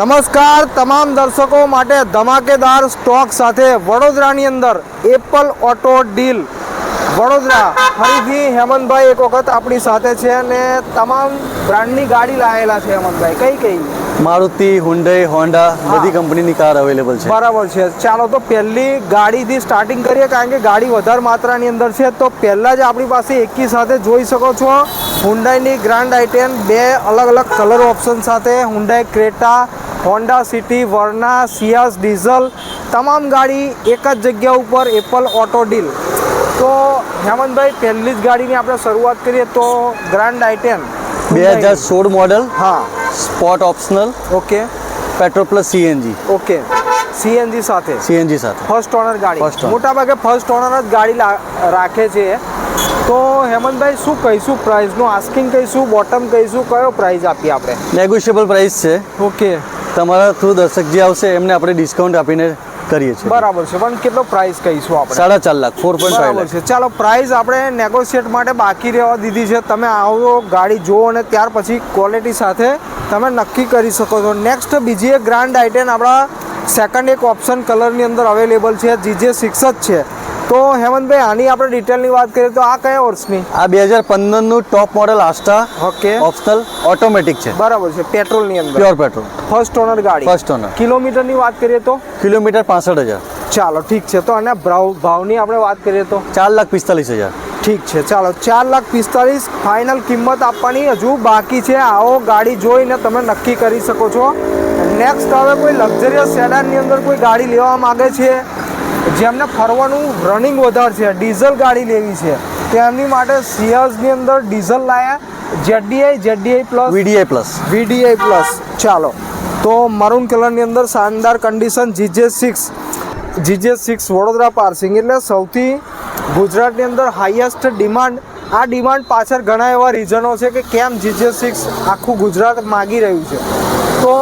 નમસ્કાર તમામ દર્શકો માટે ધમાકેદાર સ્ટોક સાથે વડોદરાની અંદર એપલ ઓટો ડીલ વડોદરા ફરીથી હેમંતભાઈ એક વખત આપણી સાથે છે અને તમામ બ્રાન્ડની ગાડી લાવેલા છે. હેમંતભાઈ કઈ મારુતિ, હુન્ડઈ, હોન્ડા બધી કંપનીની કાર અવેલેબલ છે. બરાબર છે. ચાલો તો પહેલી ગાડીથી સ્ટાર્ટિંગ કરીએ કારણ કે ગાડી વધારે માત્રાની અંદર છે. તો પહેલાં જ આપણી પાસે એકી સાથે જોઈ શકો છો હુન્ડાઈની ગ્રાન્ડ આઈ10 બે અલગ અલગ કલર ઓપ્શન સાથે હુન્ડાઈ ક્રેટા, હોન્ડા સિટી, વર્ના, સિયાસ ડીઝલ તમામ ગાડી એક જ જગ્યા ઉપર એપલ ઓટો ડીલ. તો હેમંતભાઈ પહેલી જ ગાડીની આપણે શરૂઆત કરીએ તો ગ્રાન્ડ આઈ10 2016 મોડલ. હા, sport optional. Okay. Petrol plus CNG. Okay, CNG સાથે. સીએનજી સાથે ફર્સ્ટ ઓનર ગાડી. First owner. મોટાભાગે ફર્સ્ટ ઓનર જ ગાડી રાખે છે. તો હેમંતભાઈ શું કહીશું પ્રાઇસનું? આસ્કિંગ કહીશું, બોટમ કહીશું, કયો પ્રાઇસ આપીએ આપણે? નેગોશિયેબલ પ્રાઇસ છે. ઓકે, તમારા થ્રુ દર્શક જે આવશે એમને આપણે ડિસ્કાઉન્ટ આપીને કરીએ છીએ. બરાબર છે. પણ કેટલો પ્રાઇસ કહીશું આપણે? 4.5 લાખ, 4.5 બરાબર લાખ. છે. ચાલો પ્રાઇસ આપણે નેગોશિયેટ માટે બાકી રહેવા દીધી છે. તમે આવો ગાડી જુઓ અને ત્યાર પછી ક્વોલિટી સાથે તમે નક્કી કરી શકો છો. નેક્સ્ટ બીજી એક ગ્રાન્ડ આઈ10 આપણા સેકન્ડ એક ઓપ્શન કલરની અંદર અવેલેબલ છે, GJ6 જ છે. તો હેમંતભાઈ આની આપણે ડિટેલની વાત કરીએ તો આ કયા વર્ષની? આ 2015 નું top model Asta. Okay, optional automatic છે. બરાબર છે. પેટ્રોલની અંદર પ્યોર પેટ્રોલ. ફર્સ્ટ ઓનર ગાડી. First owner. કિલોમીટરની વાત કરીએ તો કિલોમીટર 65,000. ચાલો ઠીક છે. તો અને ભાવની આપણે વાત કરીએ તો 4,45,000. ઠીક છે. ચાલો 4,45,000 ફાઇનલ કિંમત આપવાની હજુ બાકી છે. આવો ગાડી જોઈને તમે નક્કી કરી શકો છો. નેક્સ્ટ હવે કોઈ લક્ઝરિયસ સેડાનની અંદર કોઈ ગાડી લેવા માંગે છે, જેમને ફરવાનું રનિંગ વધારે છે, ડીઝલ ગાડી લેવી છે, તેમની માટે સિયાઝની અંદર ડીઝલ લાયા ZDI પ્લસ VDI પ્લસ. ચાલો તો મરૂન કલરની અંદર શાનદાર કન્ડિશન GJ6 વડોદરા પાર્સિંગ એટલે સૌથી ગુજરાતની અંદર હાઈએસ્ટ ડિમાન્ડ. આ ડિમાન્ડ પાછળ ઘણા એવા રીઝનો છે કે કેમ GJ6 આખું ગુજરાત માગી રહ્યું છે. તો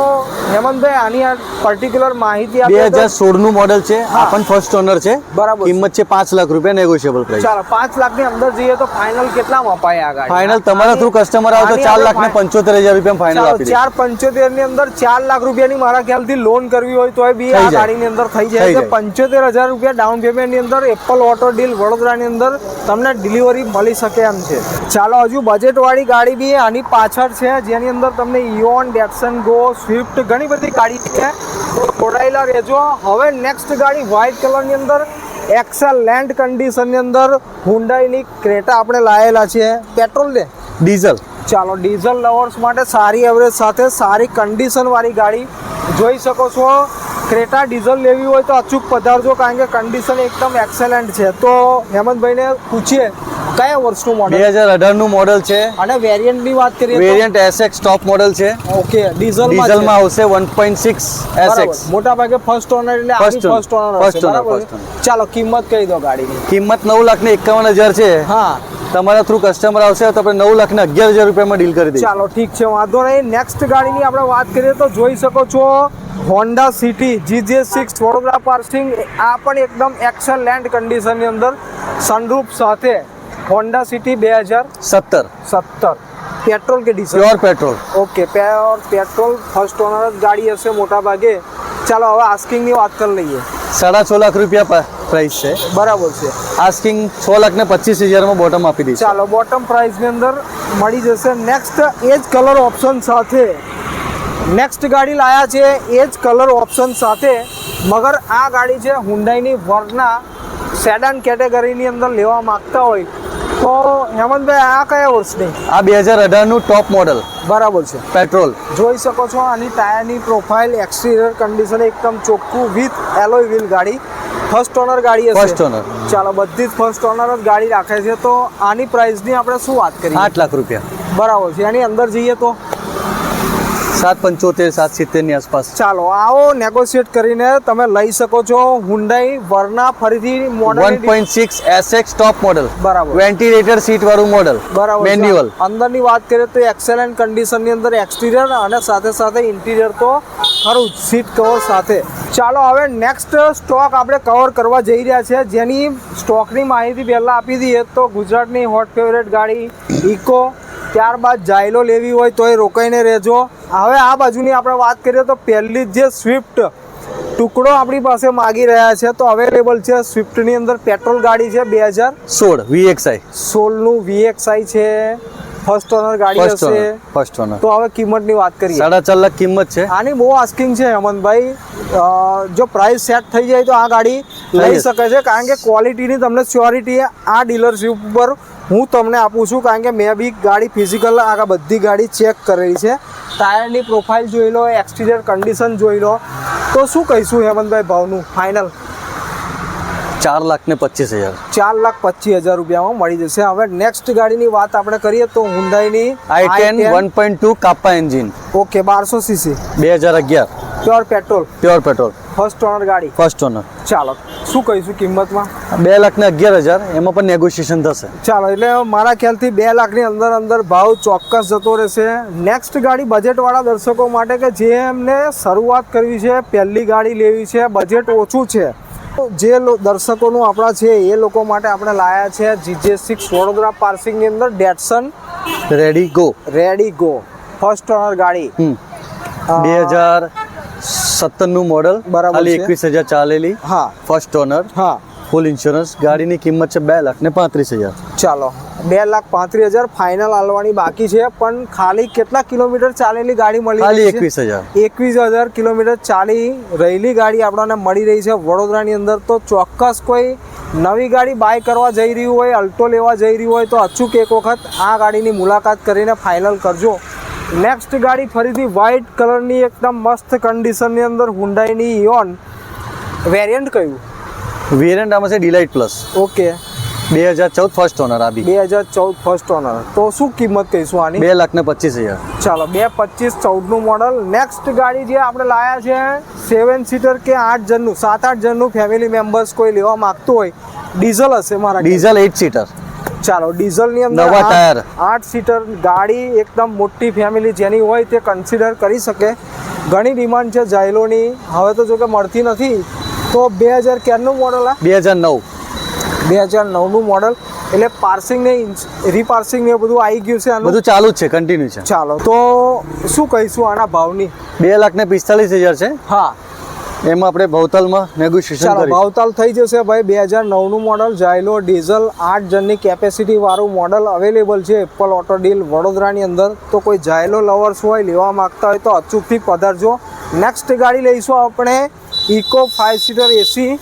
હેમંતભાઈ આની આ પર્ટિક્યુલર માહિતી આપો. 2016 નું મોડલ છે. આ પણ ફર્સ્ટ ઓનર છે. બરાબર. કિંમત છે 5 લાખ રૂપિયા, નેગોશિયેબલ પ્રાઇસ. ચાલો 5 લાખની અંદર જઈએ તો ફાઇનલ કેટલામાં અપાય આ ગાડી? ફાઇનલ તમારા થ્રુ કસ્ટમર આવે તો 4,75,000 રૂપિયા ફાઇનલ આપી દે. 4,75,000 ની અંદર 4 લાખ રૂપિયાની મારા ખ્યાલથી લોન કરવી હોય તો બી આ ગાડીની અંદર થઈ જાય છે. 75,000 રૂપિયા ડાઉન પેમેન્ટની અંદર એપલ ઓટો ડીલ વડોદરાની અંદર તમને ડિલિવરી મળી શકે એમ છે. ચાલો હજુ બજેટવાળી ગાડી બી આની પાછળ છે, જેની અંદર તમને ઇયોન, ડેટસન ગો, સ્વિફ્ટ ઘણી બધી ગાડી છે. જોડાયેલા રહેજો. હવે નેક્સ્ટ ગાડી વ્હાઇટ કલરની અંદર એક્સેલેન્ટ કન્ડિશનની અંદર હુન્ડાઈની ક્રેટા આપણે લાયેલા છે. પેટ્રોલ ને ડીઝલ. ચાલો ડીઝલ લવર્સ માટે સારી એવરેજ સાથે સારી કન્ડિશન વાળી ગાડી જોઈ શકો છો. ક્રેટા ડીઝલ લેવી હોય તો અચૂક પધારજો કારણ કે કન્ડિશન એકદમ એક્સેલેન્ટ છે. તો હેમંતભાઈને પૂછીએ કયા વર્ષનું મોડલ? 2018 નું મોડલ છે. અને વેરિયન્ટની વાત કરીએ તો વેરિયન્ટ SX ટોપ મોડલ છે. ઓકે, ડીઝલમાં આવશે 1.6 SX. મોટા ભાગે ફર્સ્ટ ઓનર એટલે ફર્સ્ટ ઓનર હશે. બરાબર. ચાલો કિંમત કહી દો ગાડીની. કિંમત 9,51,000 છે. હા, તમારા થ્રુ કસ્ટમર આવશે તો આપણે 9,11,000 રૂપિયામાં ડીલ કરી દઈએ. ચાલો ઠીક છે, વાંધો નહીં. નેક્સ્ટ ગાડીની આપણે વાત કરીએ તો જોઈ શકો છો Honda city GJ6 Vadodara passing. આ પણ એકદમ એક્સેલેન્ટ કન્ડિશનની અંદર સનરૂફ સાથે હોન્ડા સિટી 2017 પેટ્રોલ કે diesel? Pure petrol. Okay, pure petrol first honour જ ગાડી હશે મોટા ભાગે. ચાલો હવે આસ્કિંગની વાત કરી લઈએ. 6.5 લાખ રૂપિયા પ્રાઇસ છે. બરાબર છે. આસ્કિંગ 6,25,000 માં બોટમ આપી દઈશું. ચાલો બોટમ પ્રાઇસની અંદર મળી જશે. નેક્સ્ટ એજ કલર ઓપ્શન સાથે નેક્સ્ટ ગાડી લાયા છે એજ કલર ઓપ્શન સાથે. મગર આ ગાડી છે હુન્ડાઈની વર્ના સેડાન કેટેગરીની અંદર લેવા માંગતા હોય તો હેમંતભાઈ આ કયા વર્ષની? આ 2018 નું ટોપ મોડલ. બરાબર છે. પેટ્રોલ. જોઈ શકો છો આની ટાયરની પ્રોફાઇલ, એક્સટીરિયર કન્ડિશન એકદમ ચોખ્ખું વિથ એલોય વ્હીલ ગાડી. ફર્સ્ટ ઓનર ગાડી હશે. First owner. ચાલો બધી જ ફર્સ્ટ ઓનર જ ગાડી રાખે છે. તો આની પ્રાઇસની આપણે શું વાત કરીએ? 8 લાખ રૂપિયા. બરાબર છે. એની અંદર જઈએ તો 775 770 ની આસપાસ. ચાલો આવો નેગોશિયેટ કરીને તમે લઈ શકો છો. હુન્ડાઈ વર્ના ફરીથી મોડલ 1.6 SX ટોપ મોડલ. બરાબર. વેન્ટિલેટર સીટ વાળું મોડલ. બરાબર. મેન્યુઅલ. અંદરની વાત કરીએ તો એક્સેલેન્ટ કન્ડિશનની અંદર એક્સટીરિયર અને સાથે સાથે ઇન્ટિરિયર તો ખરું સીટ કવર સાથે. ચાલો હવે નેક્સ્ટ સ્ટોક આપણે કવર કરવા જઈ રહ્યા છે, જેની સ્ટોકની માહિતી પહેલાં આપી દઈએ તો ગુજરાતની હોટ ફેવરેટ ગાડી ઇકો ત્યારબાદ જાયલો લેવી હોય તો એ રોકાઈને રહેજો. હવે આ બાજુની આપણે વાત કરીએ તો પહેલી જ જે સ્વિફ્ટ ટુકડો આપણી પાસે માગી રહ્યા છે તો અવેલેબલ છે. સ્વિફ્ટની અંદર પેટ્રોલ ગાડી છે 2016 VXI નું VXI છે. ફર્સ્ટ ઓનર ગાડી હશે. First honour. તો હવે કિંમતની વાત કરીએ. 4.5 લાખ કિંમત છે. આની બહુ આસ્કિંગ છે હેમંતભાઈ. જો પ્રાઇસ સેટ થઈ જાય તો આ ગાડી લઈ શકે છે, કારણ કે ક્વોલિટીની તમને શ્યોરિટી આ ડીલરશીપ ઉપર હું તમને આપું છું, કારણ કે મેં બી ગાડી ફિઝિકલ આ બધી ગાડી ચેક કરેલી છે. ટાયરની પ્રોફાઇલ જોઈ લો, એક્સટિરિયર કન્ડિશન જોઈ લો. તો શું કહીશું હેમંતભાઈ ભાવનું ફાઇનલ? 4,25,000. 4,25,000 રૂપિયામાં મળી જશે. હવે નેક્સ્ટ ગાડીની વાત આપણે કરીએ તો હુન્ડાઈની i10 1.2 Kappa engine. Okay, 1200 CC 2011 pure petrol. First owner ગાડી. First owner. ચાલો, શું કહીશું કિંમતમાં? 2,11,000. એમાં પણ નેગોશિએશન થશે. ચાલો, એટલે મારા ખ્યાલથી 2 લાખની અંદર ભાવ ચોક્કસ જતો રહેશે. નેક્સ્ટ ગાડી બજેટવાળા દર્શકો માટે કે જે એમને શરૂઆત કરવી છે, પહેલી ગાડી લેવી છે, બજેટ ઓછું છે, જે દર્શકોનું આપણા છે એ લોકો માટે આપણે લાયા છે GJ6 વડોદરા પાર્સિંગની અંદર ડેટસન રેડી ગો ફર્સ્ટ ઓનર ગાડી. 2017 નું મોડલ. બરાબર ખાલી છે. 21,000 ચાલેલી. હા ફર્સ્ટ ઓનર. હા, ફૂલ ઇન્સ્યોરન્સ. ગાડીની કિંમત છે 2,35,000. ચાલો, 2,35,000 ફાઇનલ આલવાની બાકી છે. પણ ખાલી કેટલા કિલોમીટર ચાલેલી ગાડી મળી ખાલી રહી છે? 21,000 કિલોમીટર ચાલી રહેલી ગાડી આપણને મળી રહી છે વડોદરાની અંદર. તો ચોક્કસ કોઈ નવી ગાડી બાય કરવા જઈ રહ્યું હોય, અલ્ટો લેવા જઈ રહ્યું હોય તો અચૂક એક વખત આ ગાડીની મુલાકાત કરીને ફાઇનલ કરજો. નેક્સ્ટ ગાડી ફરીથી વ્હાઇટ કલરની એકદમ મસ્ત કન્ડિશનની અંદર હુન્ડાઈની ઇઓન. વેરિયન્ટ કયું? વેરિયન્ટ આમાં છે delight plus. Okay, 2014 first honour. આ બી 2014 ફર્સ્ટ ઓનર. તો શું કિંમત કહીશું આની? 2,25,000. ચાલો, 2025 નું મોડલ. નેક્સ્ટ ગાડી જે આપણે લાયા છે 7 સીટર કે 8 જણનું, 7-8 જણનું ફેમિલી મેમ્બર્સ કોઈ લેવા માંગતું હોય, ડીઝલ હશે મારા? Diesel 8 seater. ચાલો, ડીઝલની અંદર નવા ટાયર. 8 સીટર ગાડી એકદમ મોટી ફેમિલી જેની હોય તે કન્સિડર કરી શકે. ઘણી ડિમાન્ડ છે જાયલોની. હવે તો જો કે મળતી નથી. તો 2000 ક્યારનું મોડલ? આ 2009 નું મોડલ. એટલે પાર્સિંગ ને રીપાર્સિંગ ને બધું આવી ગયું છે. આનું બધું ચાલુ જ છે, કન્ટિન્યુ છે. ચાલો, તો શું કહીશું આના ભાવની? 2,45,000 છે. હા, એમાં આપણે ભવતાલમાં નેગોશિએશન ચાલો, કરી. ભાવતાલ થઈ જશે ભાઈ. 2009 નું મોડલ જાયલો ડીઝલ 8 જણની કેપેસિટી વાળું મોડલ અવેલેબલ છે એપલ ઓટો ડીલ વડોદરાની અંદર. તો કોઈ જાયલો લવર્સ હોય, લેવા માંગતા હોય તો અચૂકથી પધારજો. નેક્સ્ટ ગાડી લઈશું આપણે ઇકો 5 સીટર એસી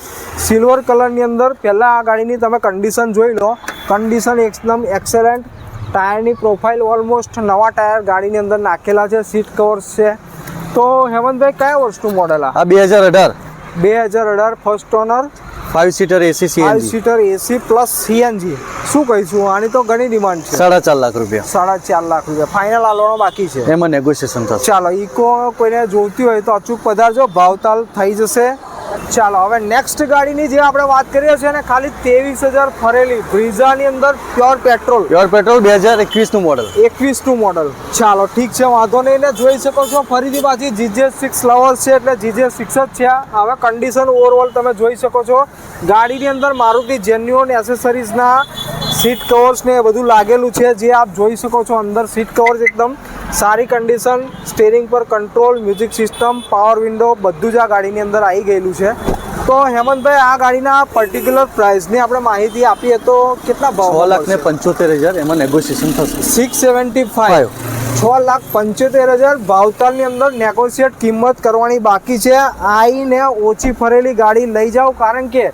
સિલ્વર કલરની અંદર. પહેલાં આ ગાડીની તમે કન્ડિશન જોઈ લો. કન્ડિશન એકદમ એક્સેલન્ટ. ટાયરની પ્રોફાઇલ ઓલમોસ્ટ નવા ટાયર ગાડીની અંદર નાખેલા છે. સીટ કવર્સ છે. તો હેમંતભાઈ, કયા વર્ષનું મોડલ? આ 2018 ફર્સ્ટ ઓનર. 5 સીટર એસી 5 સીટર એસી પ્લસ સીએનજી. શું કહીશું? આની તો ઘણી ડિમાન્ડ છે. 4.5 લાખ રૂપિયા. 4.5 લાખ રૂપિયા ફાઇનલ આલવાનો બાકી છે. એમાં નેગોશિએશન થશે. ચાલો, ઇકો કોઈને જોઈતી હોય તો અચૂક પધારજો, ભાવતાલ થઈ જશે. ચાલો, હવે નેક્સ્ટ ગાડીની જે આપણે વાત કરીએ છીએ ને, ખાલી 23,000 ફરેલી બ્રીઝાની અંદર પ્યોર પેટ્રોલ. 2021 નું મોડલ. 21 નું મોડલ. ચાલો, ઠીક છે, વાંધો નહીં. ને જોઈ શકો છો ફરીથી પાછી GJ6 લવર્સ છે એટલે GJ6 જ છે. હવે કન્ડિશન ઓવરઓલ તમે જોઈ શકો છો. ગાડીની અંદર મારુતિ જેન્યુઅન એસેસરીઝના સીટ કવર્સ ને એ બધું લાગેલું છે, જે આપ જોઈ શકો છો. અંદર સીટ કવર્સ એકદમ સારી કન્ડિશન. સ્ટીરિંગ પર control, music system, power window બધું જ આ ગાડીની અંદર આવી ગયેલું છે. તો હેમંતભાઈ, આ ગાડીના પર્ટિક્યુલર પ્રાઇસની આપણે માહિતી આપીએ તો કેટલા ભાવ? 6,75,000. એમાં નેગોશિએશન થશે. 675. 6,75,000 ભાવતાલની અંદર નેગોશિએટ કિંમત કરવાની બાકી છે. આઈને ઓછી ફરેલી ગાડી લઈ જાઓ, કારણ કે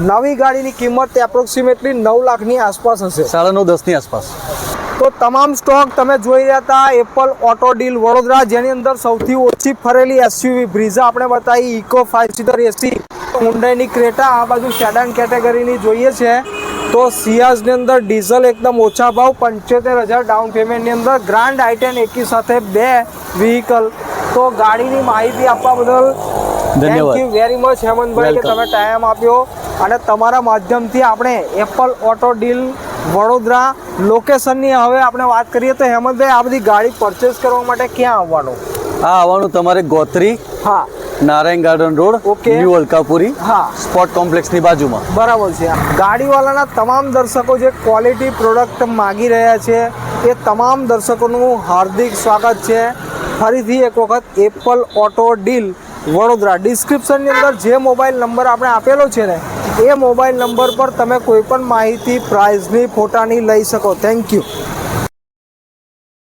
નવી ગાડીની કિંમત એપ્રોક્સિમેટલી 9 લાખની આસપાસ હશે. 9.5-10 ની આસપાસ. તો તમામ સ્ટોક તમે જોઈ રહ્યા હતા એપલ ઓટો ડીલ વડોદરા, જેની અંદર સૌથી ઓછી ફરેલી એસયુવી બ્રીઝા આપણે બતાવી, ઇકો 5 સીટર એસી, હુન્ડાઈની ક્રેટા, આ બાજુ સેડાન કેટેગરીની જોઈએ છે. તો સિયાઝની અંદર ડીઝલ એકદમ ઓછા ભાવ 75,000 ડાઉન પેમેન્ટની અંદર. ગ્રાન્ડ i10 એકી સાથે 2 વ્હીકલ. તો ગાડીની માહિતી આપવા બદલ ધન્યવાદ. થેન્ક યુ વેરી મચ હેમંતભાઈ, કે તમે ટાઈમ આપ્યો. અને તમારા માધ્યમથી આપણે એપલ ઓટો ડીલ વડોદરા લોકેશનની હવે આપણે વાત કરીએ તો હેમંતભાઈ, આ બધી ગાડી પરચેસ કરવા માટે ક્યાં આવવાનું? આવવાનું તમારે ગોત્રી. હા, Narayan garden road. Okay. New Alkapuri. હા, સ્પોર્ટ કોમ્પ્લેક્સની બાજુમાં. બરાબર છે. ગાડીવાળાના તમામ દર્શકો જે ક્વોલિટી પ્રોડક્ટ માગી રહ્યા છે એ તમામ દર્શકોનું હાર્દિક સ્વાગત છે ફરીથી એક વખત એપલ ઓટો ડીલ વડોદરા. ડિસ્ક્રિપ્શનની અંદર જે મોબાઈલ નંબર આપણે આપેલો છે ને એ મોબાઈલ નંબર પર તમે કોઈ પણ માહિતી પ્રાઇઝની ફોટાની લઈ શકો. Thank you.